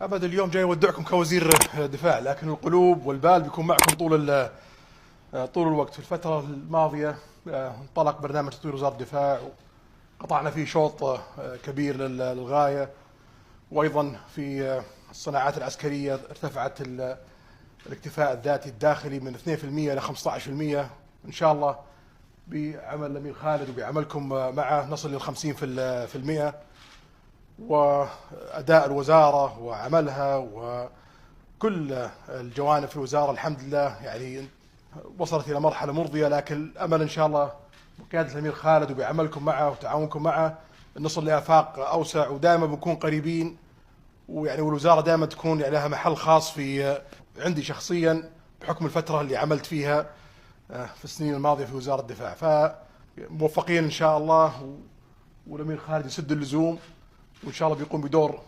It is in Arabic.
أبد اليوم جاي أودعكم كوزير دفاع، لكن القلوب والبال بيكون معكم طول الوقت. في الفترة الماضية انطلق برنامج تطوير وزارة الدفاع، قطعنا فيه شوط كبير للغاية. وأيضا في الصناعات العسكرية ارتفعت الاكتفاء الذاتي الداخلي من 2% إلى 15%. إن شاء الله بعمل الأمير خالد وبعملكم معه نصل لل 50%. وأداء الوزارة وعملها وكل الجوانب في الوزارة الحمد لله يعني وصلت إلى مرحلة مرضية، لكن الأمل إن شاء الله بقيادة الأمير خالد وبعملكم معه وتعاونكم معه نصل لآفاق أوسع، ودائما بنكون قريبين. ويعني والوزارة دائما تكون يعني لها محل خاص في عندي شخصيا بحكم الفترة اللي عملت فيها في السنين الماضية في وزارة الدفاع. فموفقين إن شاء الله، والأمير خالد يسد اللزوم، وإن شاء الله بيقوم بدور